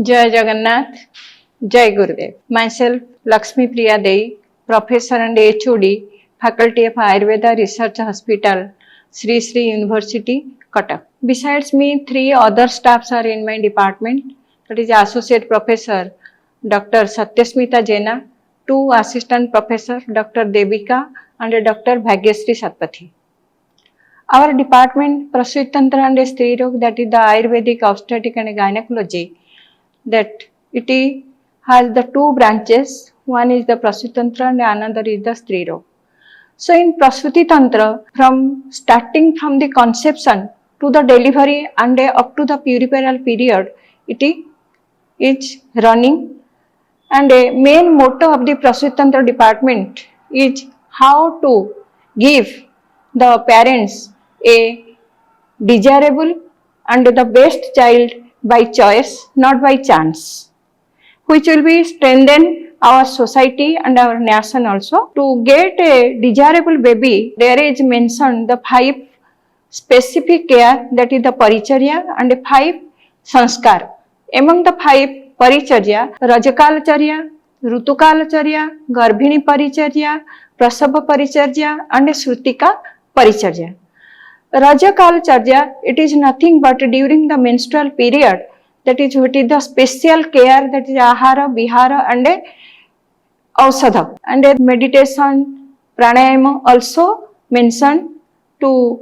Jai Jagannath, Jai Gurudev. Myself Lakshmi Priya Dei, Professor and HOD, Faculty of Ayurveda Research Hospital, Sri Sri University, Cuttack. Besides me, 3 other staffs are in my department. That is Associate Professor Dr. Satyasmita Jena, 2 Assistant Professor Dr. Devika and Dr. Bhagyasri Satpathy. Our department, Prasut Tantra and Stri Rog, that is the Ayurvedic Obstetric and Gynecology, that it has the 2 branches. One is the Prasuti Tantra and another is the Stri Rog. So in Prasuti Tantra, starting from the conception to the delivery and up to the puerperal period, it is running, and a main motto of the Prasuti Tantra department is how to give the parents a desirable and the best child by choice, not by chance, which will be strengthen our society and our nation also. To get a desirable baby, there is mentioned the 5 specific care, that is the paricharya, and 5 sanskar. Among the 5 paricharya, rajakalacharya, rutukalacharya, garbhini paricharya, prasava paricharya, and shrutika paricharya. Rajakalacharya, it is nothing but during the menstrual period, that is what is the special care, that is ahara, vihara and ausadha, and meditation, pranayama also mentioned to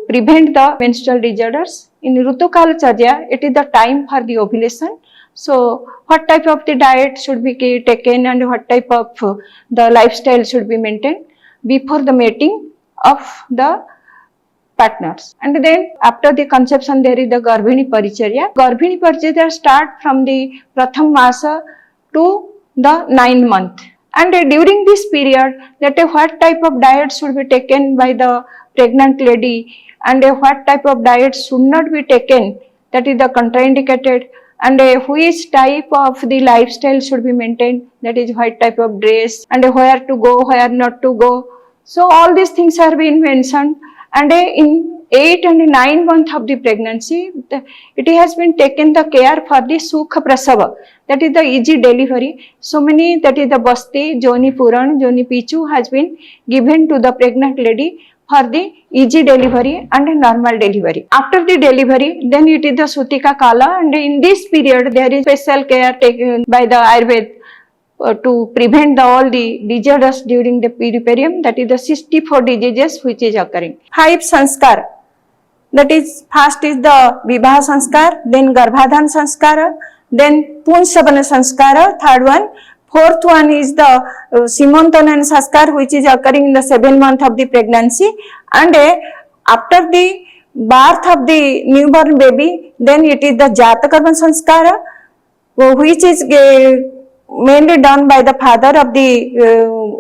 prevent the menstrual disorders. In Rutukalacharya, it is the time for the ovulation. So what type of the diet should be taken and what type of the lifestyle should be maintained before the mating of the partners. And then after the conception, there is the Garbhini Paricharya. Garbhini Paricharya start from the Pratham Masa to the 9th month. And during this period, that what type of diet should be taken by the pregnant lady and what type of diet should not be taken, that is the contraindicated, and which type of the lifestyle should be maintained, that is what type of dress, and where to go, where not to go. So all these things are being mentioned. And in 8 and 9 months of the pregnancy, it has been taken the care for the Sukha Prasava, that is the easy delivery. So many, that is the Basti, Joni Puran, Joni Pichu has been given to the pregnant lady for the easy delivery and normal delivery. After the delivery, then it is the Sutika Kala, and in this period there is special care taken by the Ayurveda to prevent all the disorders during the puerperium, that is the 64 diseases which is occurring. 5 sanskar, that is first is the Vivaha sanskar, then Garbhadhan sanskara, then Punsabana sanskara, third one. Fourth one is the Simontanan sanskar, which is occurring in the 7th month of the pregnancy, and after the birth of the newborn baby, then it is the Jatakarma sanskara, which is mainly done by the father of the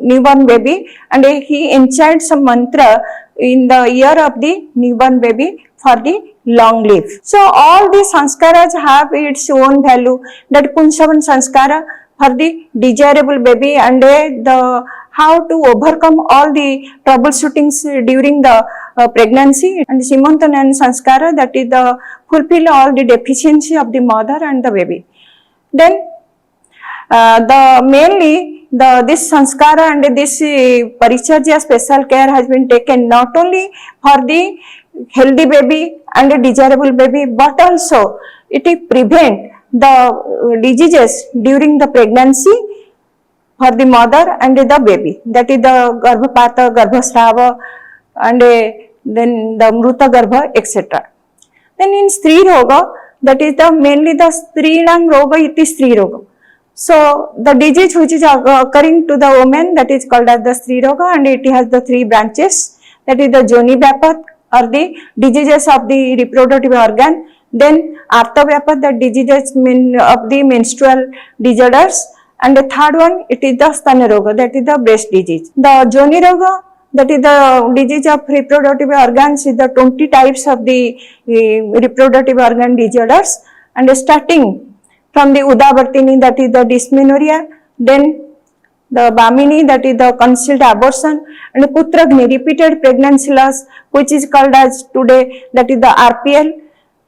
newborn baby, and he enchants some mantra in the ear of the newborn baby for the long life. So all these sanskaras have its own value. That Punsavan sanskara for the desirable baby, and the how to overcome all the troubleshootings during the pregnancy, and Simontanan sanskara, that is the fulfill all the deficiency of the mother and the baby. Then this sanskara and this paricharya special care has been taken not only for the healthy baby and a desirable baby, but also it prevent the diseases during the pregnancy for the mother and the baby, that is the Garbhapata, Garbhasrava, and then the Mruta Garbha, etc. Then in Stri Roga, that is the mainly the Strinam Roga iti Stri Roga. So the disease which is occurring to the woman, that is called as the Stri Roga, and it has the 3 branches, that is the Joni Vyapat, or the diseases of the reproductive organ, then Artha Vyapat, the diseases of the menstrual disorders, and the third one, it is the Stana Roga, that is the breast disease. The Joni Roga, that is the disease of reproductive organs, is the 20 types of the reproductive organ disorders, and starting from the Udavartini, that is the dysmenorrhea, then the Bamini, that is the concealed abortion, and Putragni, repeated pregnancy loss, which is called as today, that is the RPL,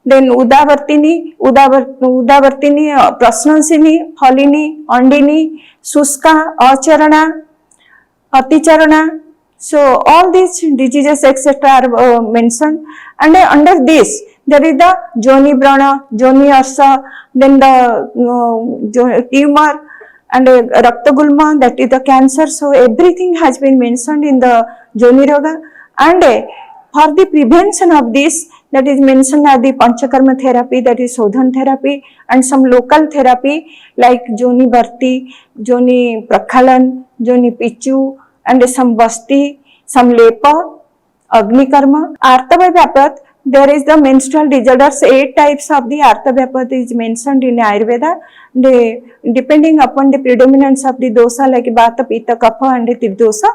then udavartini, prasnansini, phalini, andini, suska, acharana, aticharana. So all these diseases etc. are mentioned, and under this there is the joni brana, joni arsa, then the tumor and raktagulma, that is the cancer. So everything has been mentioned in the joni roga, and for the prevention of this, that is mentioned as the panchakarma therapy, that is sodhan therapy, and some local therapy like joni bharti, joni prakhalan, joni pichu, and some basti, some lepa, agni karma, artava vyapat. There is the menstrual disorders. 8 types of the artavyapat is mentioned in Ayurveda. Depending upon the predominance of the dosa like vata, pitta, kapha and tirdosa.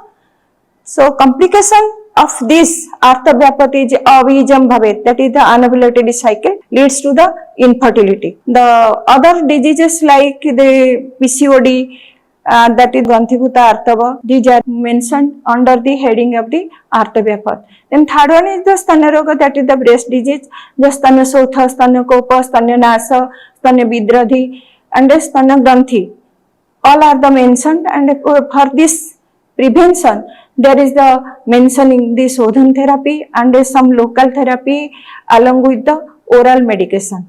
So complication of this artavyapat is avijam bhavet, that is the unregulated cycle, leads to the infertility. The other diseases like the PCOD, that is Granthibhuta Artava, these are mentioned under the heading of the Artavyapat. Then third one is the Stanya Roga, that is the breast disease, the Stanya Sotha, Stanya Kopa, Stanya Nasa, Stanya Vidradhi and the Stanya Granthi. All are the mentioned, and for this prevention there is the mentioning the Sodhan therapy and some local therapy along with the oral medication.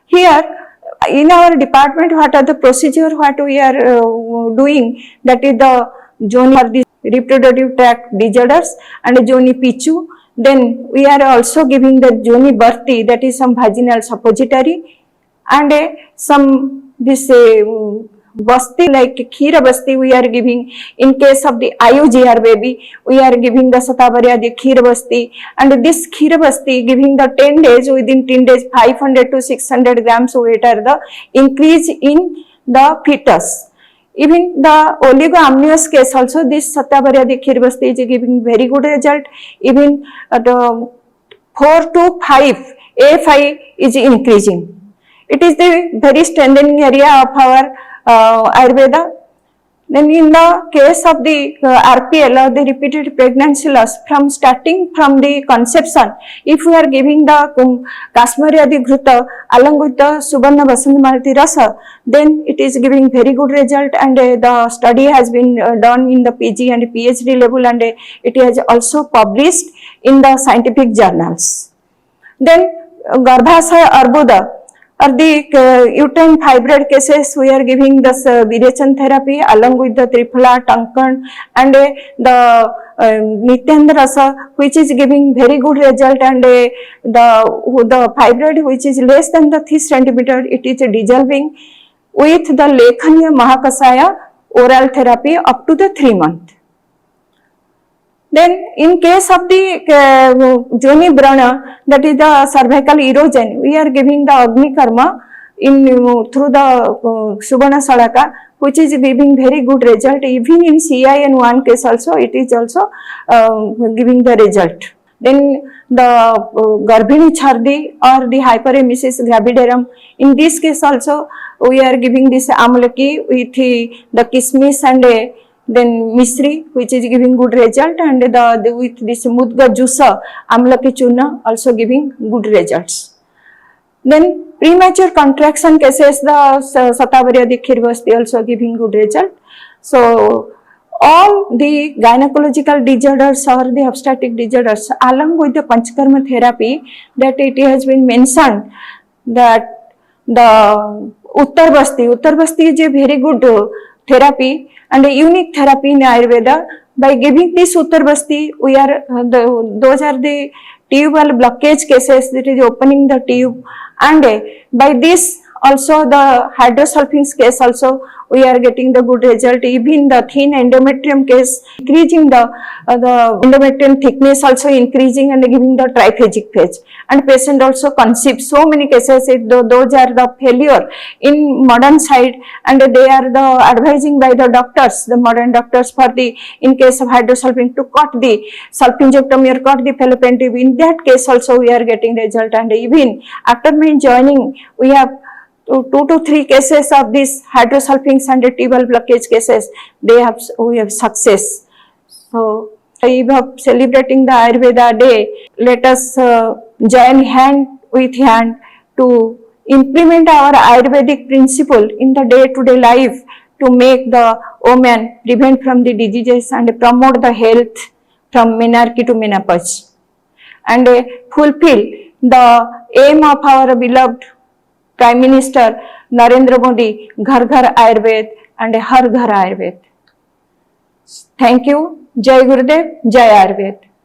Here in our department, what are the procedure what we are doing, that is the joni for the reproductive tract disorders and joni pichu. Then we are also giving the joni bharti, that is some vaginal suppository, and some this basti like khira basti we are giving. In case of the IUGR baby, we are giving the Satavarya the khira basti, and this khira basti giving the 10 days, within 10 days 500 to 600 grams weight are the increase in the fetus. Even the oligoamnious case also, this Satavarya the khira basti is giving very good result. Even the 4 to 5 A5 is increasing. It is the very strengthening area of our Ayurveda. Then in the case of the RPL or the repeated pregnancy loss, from starting from the conception, if we are giving the Kashmiri Adi Ghruta along with the Subarna Basanti Malati Rasa, then it is giving very good result, and the study has been done in the PG and PhD level, and it has also published in the scientific journals. Then Garbhasaya Arbuda, or the uterine fibroid cases, we are giving the Virechan therapy along with the Triphala, Tankan and the Nityendra Rasa, which is giving very good result, and the fibroid which is less than the 3 centimeter, it is dissolving with the Lekhanya Mahakasaya oral therapy up to the 3 months. Then in case of the joni brana, that is the cervical erosion, we are giving the agni karma in through the Subarna Salaka, which is giving very good result. Even in CIN1 case also, it is also giving the result. Then the Garbhini Chardi or the hyperemesis gravidarum, in this case also we are giving this amlaki with the kismis and then misri, which is giving good result, and the with this mudga juice amlaki churna also giving good results. Then premature contraction cases, the Satavarya the khirvasti also giving good result. So all the gynecological disorders or the obstetric disorders along with the panchakarma therapy, that it has been mentioned that the Uttar Basti is a very good therapy and a unique therapy in Ayurveda. By giving this Uttar Basti, we are those are the tubal blockage cases, that is opening the tube, and by this also the hydrosulfings case also we are getting the good result. Even the thin endometrium case, increasing the endometrium thickness also increasing and giving the triphagic phase, and patient also conceives. So many cases, those are the failure in modern side, and they are the advising by the doctors, the modern doctors, for the in case of hydrosulfing to cut the salpingectomy or cut the fallopian tube. In that case also we are getting result, and even after my joining we have 2 to 3 cases of this hydrosulfings and tubal blockage cases, we have success. So eve of celebrating the Ayurveda day, let us join hand with hand to implement our Ayurvedic principle in the day-to-day life to make the woman prevent from the diseases and promote the health from menarche to menopause, and fulfill the aim of our beloved Prime Minister Narendra Modi, Ghar Ghar Ayurved and Har Ghar Ayurved. Thank you. Jai Gurudev, Jai Ayurved.